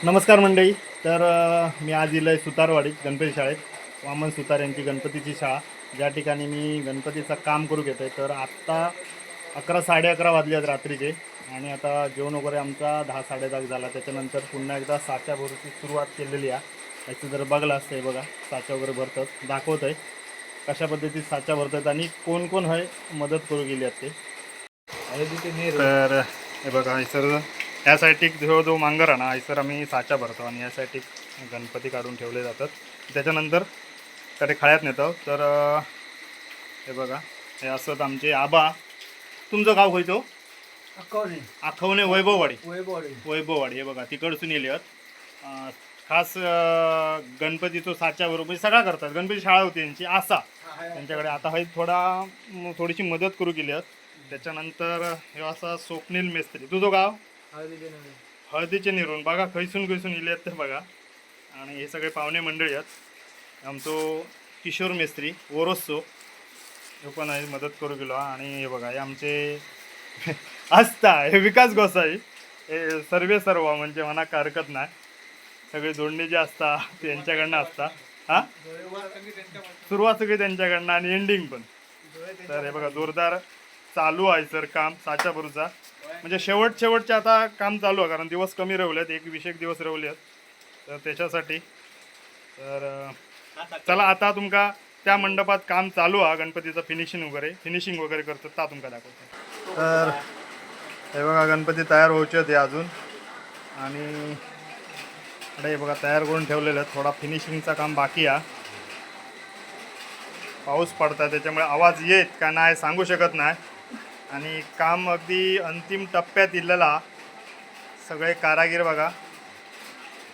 नमस्कार मंडळी. तर मी आज इलं आहे सुतारवाडीत गणपती शाळेत. वामन सुतार यांची गणपतीची शाळा, ज्या ठिकाणी मी गणपतीचं काम करू घेतो आहे. तर आत्ता 11 साडे 11 वाजले आहेत रात्रीचे, आणि आता जेवण वगैरे आमचा 10 साडे 10 झाला. त्याच्यानंतर पुन्हा एकदा साच्या भरूची सुरुवात केलेली आहे. याचं जर बघलं असतं, हे बघा साच्या वगैरे भरतात, दाखवत आहे कशा पद्धतीत साच्या भरतात आणि कोण कोण आहे मदत करू गेली आहेत ते. तर हे बघा सर, ह्यासाठी जो मांगर आहे ना, सर आम्ही साचा भरतो आणि यासाठी गणपती काढून ठेवले जातात. त्याच्यानंतर कडे खळ्यात नेतो. तर हे बघा, हे असत आमचे आबा. तुमचं गाव होईतो आखवणे वैभववाडी. वैभववाडी हे बघा तिकडसून येले आहेत. खास गणपतीचं साच्याबरोबर सगळा करतात. गणपती शाळा होती त्यांची आसा त्यांच्याकडे. आता हे थोडीशी मदत करू गेली आहेत. त्याच्यानंतर हे असा स्वप्नील मेस्त्री. तुझं गाव हळदीचे निरून बघा खैसून खैसून इले आहेत ते बघा. आणि हे सगळे पाहुणे मंडळी आहेत. आमचो किशोर मेस्त्री ओरोसो हे पण आहे, मदत करू गेलो. आणि हे बघा हे आमचे असता हे विकास गोसाई. हे सर्व म्हणजे म्हणा हरकत नाही. सगळे जोडणी जे असतात त्यांच्याकडनं असतात. हां, सुरुवात सगळी त्यांच्याकडनं आणि एंडिंग पण. तर हे बघा जोरदार चालू आहे सर काम साच्या भरूचा. म्हणजे शेवटचे आता काम चालू आहे, कारण दिवस कमी रवलेत, 1-1 दिवस रवले आहेत. तर त्याच्यासाठी तर चला आता तुमका त्या मंडपात काम चालू आहे गणपतीचं फिनिशिंग वगैरे करतो ता तुमका दाखवतो. तर हे बघा गणपती तयार व्हायचे होते अजून, आणि हे बघा तयार करून ठेवलेलं आहे. थोडा फिनिशिंगचा काम बाकी आहे. पाऊस पडता त्याच्यामुळे आवाज येत का नाही सांगू शकत नाही. आणि काम अगदी अंतिम टप्प्यात इलेला. सगळे कारागीर बघा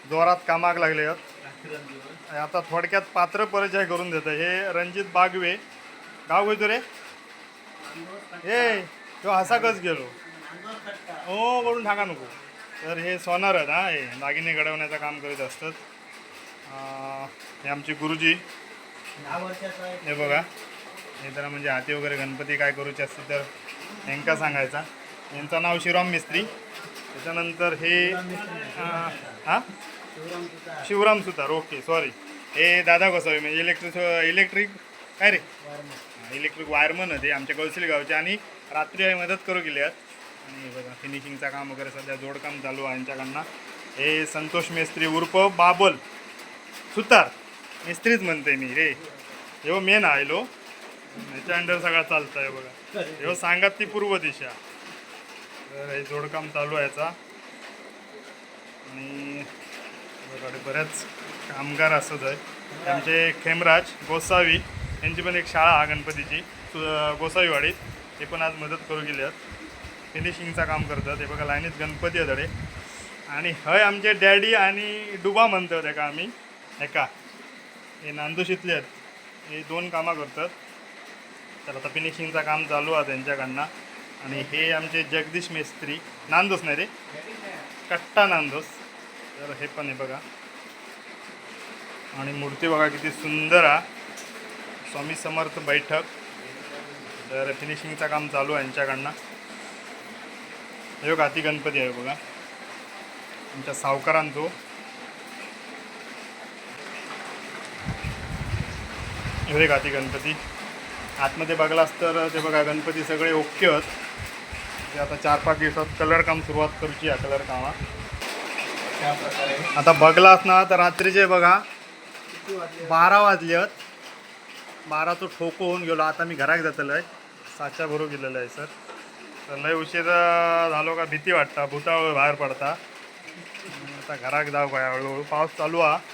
जोरात कामाक लागले आहेत. आता थोडक्यात पात्र परिचय करून देतं. हे रणजित बागवे. गाव होतो रे हे, तो हसा कस गेलो हो करून टाका नको. तर हे सोनार आहेत. हा, हे दागिने घडवण्याचं काम करीत असतात. हे आमचे गुरुजी. हे बघा हे जरा म्हणजे हाती वगैरे गणपती काय करूचे असते तर यांका सांगायचा. यांचं नाव शिवराम मिस्त्री. त्याच्यानंतर हे हां शिवराम सुतार. Okay sorry. हे दादा गोसावी म्हणजे इलेक्ट्रिक काय रे इलेक्ट्रिक वायरमन होते आमच्या गळसिली गावचे, आणि रात्री आहे मदत करू गेले आहेत. आणि बघा फिनिशिंगचं काम वगैरे सध्या जोडकाम चालू आहे यांच्याकडनं. हे संतोष मेस्त्री उर्फ बाबल सुतार. मिस्त्रीच म्हणते मी रे. हे मेन आहे लो, ह्याच्या अंडर सगळा चालतं आहे बघा. हे सांगत ती पूर्व दिशा. तर हे जोडकाम चालू आहे याचा. आणि बऱ्याच कामगार असत आहे. आमचे खेमराज गोसावी यांची पण एक शाळा आहे गणपतीची गोसावीवाडीत. ते पण आज मदत करू गेले आहेत. फिनिशिंगचं काम करतात. हे बघा लाईनीत गणपती आहे धडे. आणि हय आमचे डॅडी आणि डुबा म्हणतो त्या का आम्ही एका हे नांदुशीतले आहेत. हे 2 कामं करतात. तर आता फिनिशिंगचं काम चालू आहे त्यांच्याकडनं. आणि हे आमचे जगदीश मेस्त्री नांदोस नाही रे कट्टा नांदोस. तर हे पण आहे बघा. आणि मूर्ती बघा किती सुंदर आहे. स्वामी समर्थ बैठक. तर फिनिशिंगचं काम चालू आहे यांच्याकडनं. हे हाती गणपती आहे बघा आमच्या सावकारांचो. हे हाती गणपती आतमध्ये बघलास तर ते बघा गणपती सगळे ओके आहेत. ते आता 4-5 दिवसात कलर काम सुरुवात करूची आहे. कलर कामा आता बघलास ना तर रात्रीचे बघा 12 वाजले आहेत. 12 ठोको होऊन गेलो. आता मी घरात जातलो आहे. साच्या भरू गेलेलं आहे सर. तर लय उशीर झालो का भीती वाटता भूतावळ बाहेर पडता. आता घरात जाऊ काय हळूहळू. पाऊस चालू आहे.